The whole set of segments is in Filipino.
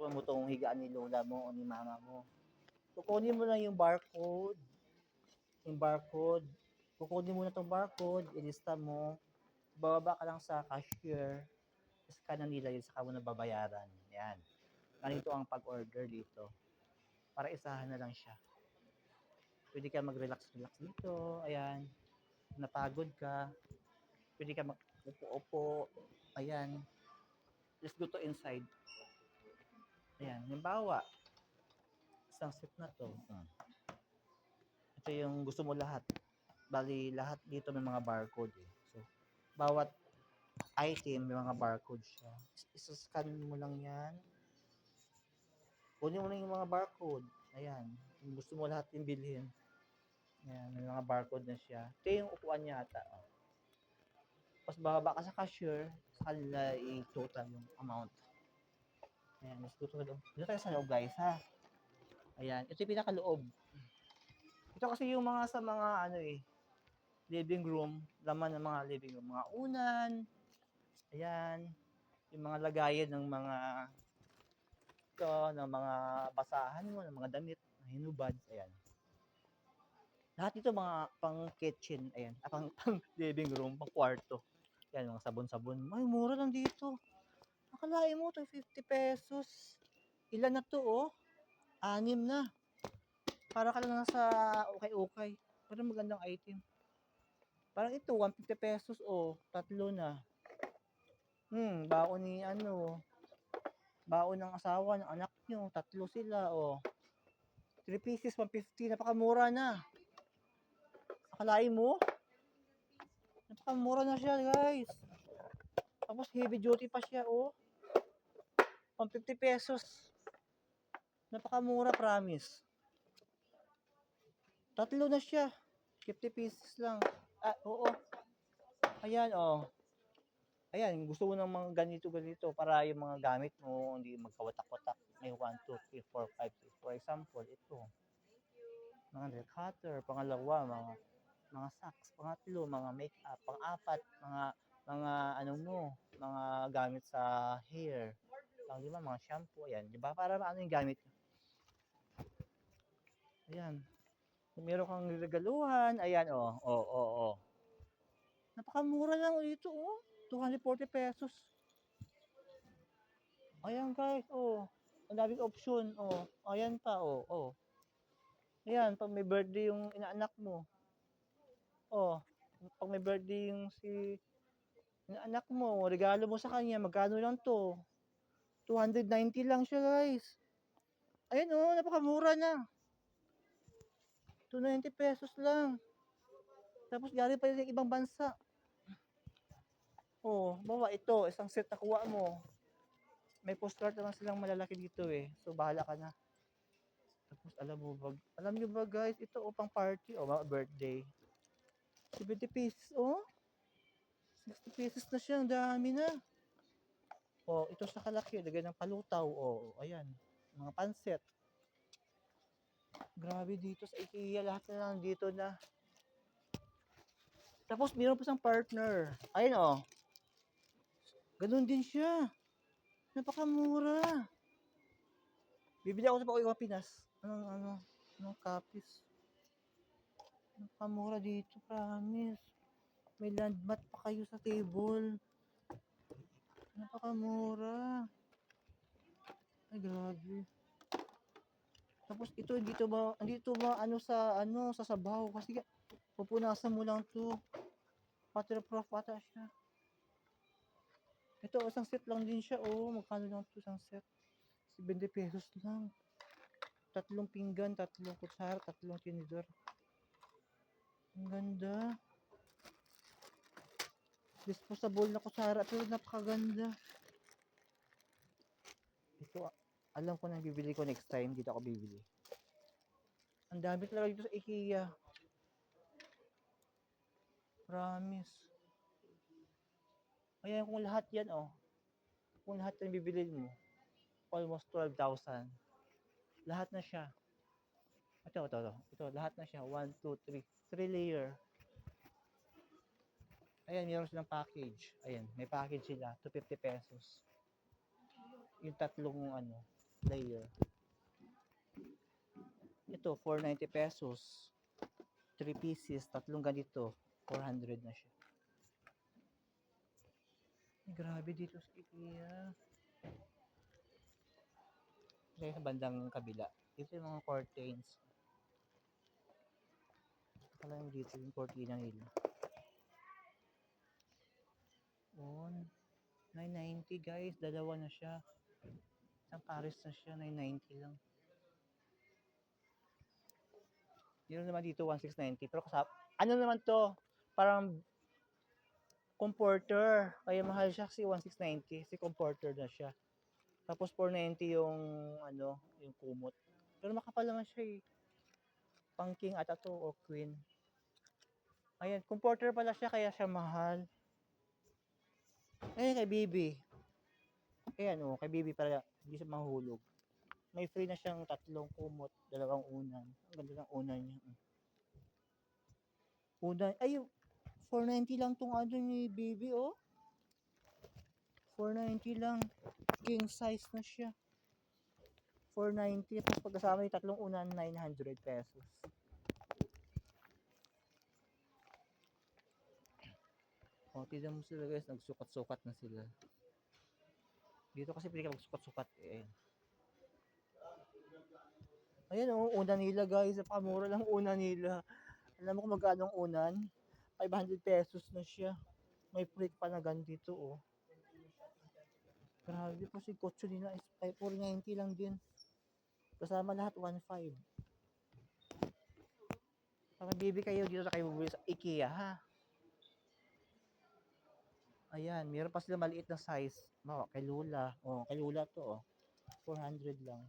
gusto mo itong higaan ni lola mo o ni mama mo. Kukunin mo lang yung barcode. Yung barcode. Kukunin mo na itong barcode, ilista mo. Bababa ka lang sa cashier. Scan na nila yun, saka mo na babayaran. Yan. Ganito ang pag-order dito. Para isahan na lang siya. Pwede ka mag-relax-relax dito. Ayan. Napagod ka. Pwede ka mag-upo-upo. Ayan. Let's go to inside. Ayan. Halimbawa, isang set na to. Ito yung gusto mo lahat. Bali, lahat dito may mga barcode eh. So, bawat item may mga barcode siya. Isa-scan mo lang yan. Kunin mo na yung mga barcode. Ayan. Kung gusto mo lahat yung bilhin. Ayan, may mga barcode na siya. Ito yung upuan niya ata. Oh. Tapos bababa ka sa cashier, sa kanila i-total yung amount. Ayan, let's go to the loob. Dito tayo sa loob guys ha. Ayan, ito yung pinakaloob. Ito kasi yung mga sa mga ano eh, living room, laman ng mga living room, mga unan. Ayan, yung mga lagayan ng mga ito, ng mga basahan mo, ng mga damit, hinubad. Ayan. Lahat ito mga pang kitchen, ayan, pang living room, pang kwarto. Yan, mga sabon-sabon. Ay, mura lang dito. Akalain mo, 250 pesos. Ilan na to, oh? 6 na. Para ka lang nasa ukay-ukay. Pero magandang item. Parang ito, 150 pesos, oh. 3 na. Baon ni ano. Baon ng asawa, ng anak nyo. 3 sila, oh. 3 pieces, 150. Napakamura na. Akalain mo? Napakamura na siya, guys. Tapos heavy duty pa siya, oh. 150 pesos. Napakamura, promise. 3 na siya. 50 pieces lang. Ah, oo. Ayan, oh. Ayan, gusto mo ng mga ganito-ganito para yung mga gamit mo hindi magkawatak-watak. May 1, 2, 3, 4, 5, 6. For example, ito. Mga nail cutter. Pangalawa, mga socks. Pangatlo, mga makeup. Pang-apat, mga ano mo, mga gamit sa hair. Di ba, mga shampoo. Ayan, di ba? Para ano yung gamit nyo. Ayan. Kung meron kang regaluhan, ayan, oh. Napakamura lang dito, oh. 240 pesos. Ayan, guys, oh. Ang daming option, oh. Ayan pa, oh. Ayan, pag may birthday yung inaanak mo. Oh, pag may birthday yung inaanak mo, regalo mo sa kanya, magkano lang to? 290 lang siya, guys. Ayan, oh, napakamura na. 290 pesos lang. Tapos galing pa yung ibang bansa. Oh, bawa ito, isang set na kuha mo. May postcard naman silang malalaki dito eh. So bahala ka na. Tapos alam nyo ba guys, ito pang party mga birthday. 70 pieces, 60 pieces na siya, ang dami na. Ito sa kalaki, lagay ng palutaw, ayan. Mga panset. Grabe dito sa IKEA, lahat na lang dito na. Tapos meron pa siyang partner. Ayun ganun din siya. Napakamura. Bibili ako sa Pauwi Pinas. Anong copies? Napakamura dito, promise. May landmat pa kayo sa table. Napakamura. Ay, grabe. Tapos ito, andito ba sa sabaw? Kasi pupunasan mo lang to. Waterproof ata siya. Ito, isang set lang din siya, Magkano lang to isang set? 70 pesos lang. 3 pinggan, 3 kutsara, 3 tinidor. Ang ganda. Disposable na kutsara, pero napakaganda. Ito, alam ko na bibili ko next time. Dito ako bibili. Ang dami talaga dito sa IKEA. Promise. Ayan, kung lahat yan, Kung lahat yan bibili mo, almost 12,000. Lahat na siya. Ito. Lahat na siya. 1, 2, 3. 3 layer. Ayan, meron silang package. Ayan, may package sila. 250 pesos. Yung tatlong layer. Ito, 490 pesos. 3 pieces, tatlong ganito. 400 na siya. Ay, grabe dito sa IKEA. Kaya sa bandang kabila. Dito yung mga curtains. Kala mo dito yung cortina nila. On. 990 guys, dalawa na siya. Isang pares na siya, 990 lang. Yun naman dito, 1690. Pero kasap, ano naman to? Parang comforter. Kaya mahal siya kasi 1690. Kasi comforter na siya. Tapos 490 yung, ano, yung kumot. Pero makapal naman siya eh. Pang king ata to o queen. Ayan, comforter pala siya kaya siya mahal. Ayan, kay Bibi. Ayan o, kay Bibi pala. Hindi siya mahulog. May free na siyang tatlong kumot, dalawang unan. Ang ganda ng unan niya. Unan, ay, 490 lang tong ano ni Bibi, oh. 490 lang. King size na siya. 490. Tapos pagkasama yung tatlong unan, 900 pesos. O, tignan mo sila guys, nagsukat-sukat na sila. Dito kasi pwede ka magsukat-sukat eh. Ayan o, unan nila guys. Napakamura lang unan nila. Alam mo kung magkano ang unan? 500 pesos na siya. May freak pa na ganito oh. Grabe po si kotse nila is 490 lang din. Kasama lahat 1.5. Pag bibi kayo dito sa kayo bubili sa IKEA ha. Ayan, meron pa sila maliit na size. Kay Lula. Oh, kay Lula to oh. 400 lang.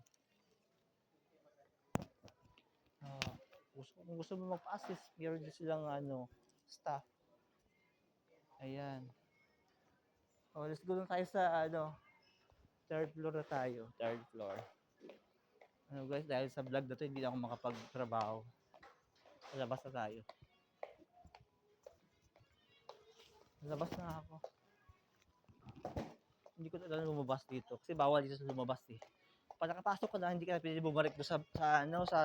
Kung gusto mo magpa-assist, meron din silang ano, staff. Ayan. Oh, let's go lang tayo sa ano, third floor na tayo. Third floor. Ano guys, dahil sa vlog na to, hindi na ako makapagtrabaho. Labas na tayo. Labas na ako. Hindi ko talaga lumabas dito. Kasi bawal dito sa lumabas eh. Pag nakapasok ka na, hindi ka na pwede bumalik doon sa ano, sa